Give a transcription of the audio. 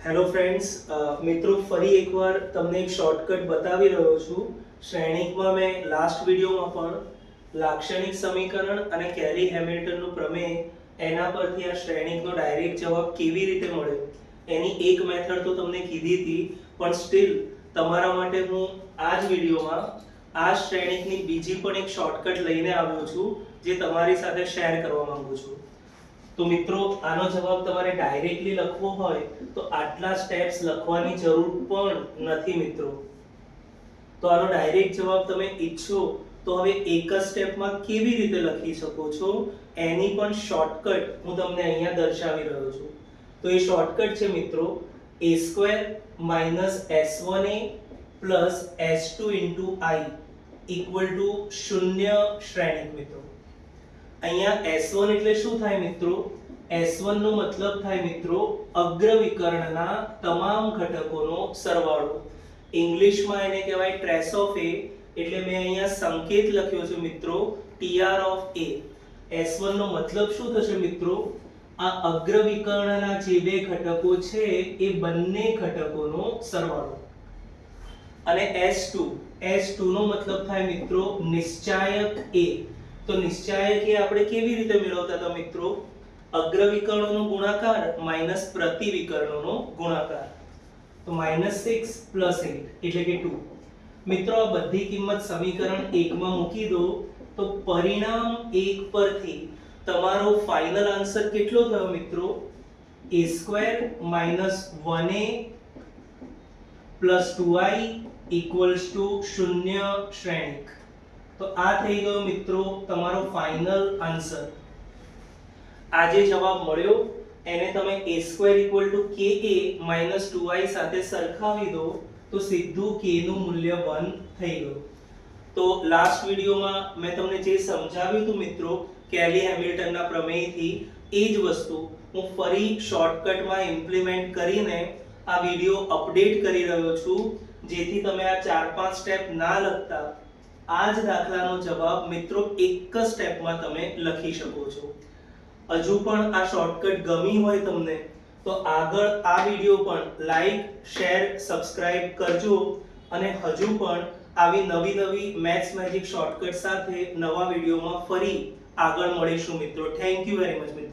Hello friends, મિત્રો ફરી એકવાર તમને એક શોર્ટકટ બતાવી રહ્યો છું. શ્રેણિકમાં મેં લાસ્ટ વિડીયોમાં પણ લાક્ષણિક સમીકરણ અને કેલી હેમિલ્ટનનું પ્રમેય એના પરથી આ શ્રેણિકનો ડાયરેક્ટ જવાબ કેવી રીતે મળે એની એક મેથડ તો તમને કીધી હતી, પણ સ્ટીલ તમારા માટે હું આ જ વિડીયોમાં આ શ્રેણિકની બીજી પણ એક શોર્ટકટ લઈને આવ્યો છું જે તમારી સાથે શેર કરવા માંગુ છું. તો મિત્રો, આનો જવાબ તમારે ડાયરેક્ટલી લખવો હોય તો આટલા સ્ટેપ્સ લખવાની જરૂર પણ નથી મિત્રો. તો આનો ડાયરેક્ટ જવાબ તમે ઈચ્છો તો હવે એક જ સ્ટેપમાં કેવી રીતે લખી શકો છો એની પણ શોર્ટકટ હું તમને અહીંયા દર્શાવી રહ્યો છું. તો એ શોર્ટકટ છે મિત્રો a² - s1a + s2 * i = 0 શ્રેણિક મિત્રો. અહીંયા S1 એટલે શું થાય મિત્રો? S1 નો મતલબ થાય મિત્રો અગ્ર વિકર્ણના તમામ ઘટકોનો સરવાળો. ઇંગ્લિશમાં એને કહેવાય ટ્રેસ ઓફ A, એટલે મેં અહીંયા સંકેત લખ્યો છે મિત્રો TR ઓફ A. S1 નો મતલબ શું થશે મિત્રો? આ અગ્ર વિકર્ણના જે બે ઘટકો છે એ બંને ઘટકોનો સરવાળો. અને S2 નો મતલબ થાય મિત્રો નિશ્ચાયક A. તો નિશ્ચાયક એ આપણે કેવી રીતે મેળવતા હતા મિત્રો? અગ્ર વિકર્ણોનો ગુણાકાર માઈનસ પ્રતિ વિકર્ણોનો ગુણાકાર. તો -6 + 8 એટલે કે 2. મિત્રો, આ બધી કિંમત સમીકરણ 1 માં મૂકી દો તો પરિણામ 1 પરથી તમારો ફાઇનલ આન્સર કેટલો થયો મિત્રો? a² - 1a + 2i = 0 શ્રેણિક. તો આ થઈ ગયો મિત્રો તમારો ફાઇનલ આન્સર. આ જે જવાબ મળ્યો એને તમે a² = ka - 2i સાથે સરખાવી દો તો સીધું k નું મૂલ્ય 1 થઈ ગયું. તો લાસ્ટ વિડિયોમાં મેં તમને જે સમજાવ્યું હતું મિત્રો કેલી હેમિલ્ટનના પ્રમેયથી એ જ વસ્તુ હું ફરી શોર્ટકટમાં ઇમ્પ્લિમેન્ટ કરીને આ વિડિયો અપડેટ કરી રહ્યો છું, જેથી તમે આ 4-5 સ્ટેપ ના લખતા આ જ દાખલાનો જવાબ મિત્રો એક જ સ્ટેપમાં તમે લખી શકો છો. હજુ પણ આ શોર્ટકટ ગમી હોય તમને તો આગળ આ વિડિયો પણ લાઈક, શેર, સબસ્ક્રાઇબ કરજો અને હજુ પણ આવી નવી મેથ્સ મેજિક શોર્ટકટ સાથે નવા વિડિયોમાં ફરી આગળ મળીશું મિત્રો. થેન્ક યુ વેરી મચ મિત્રો.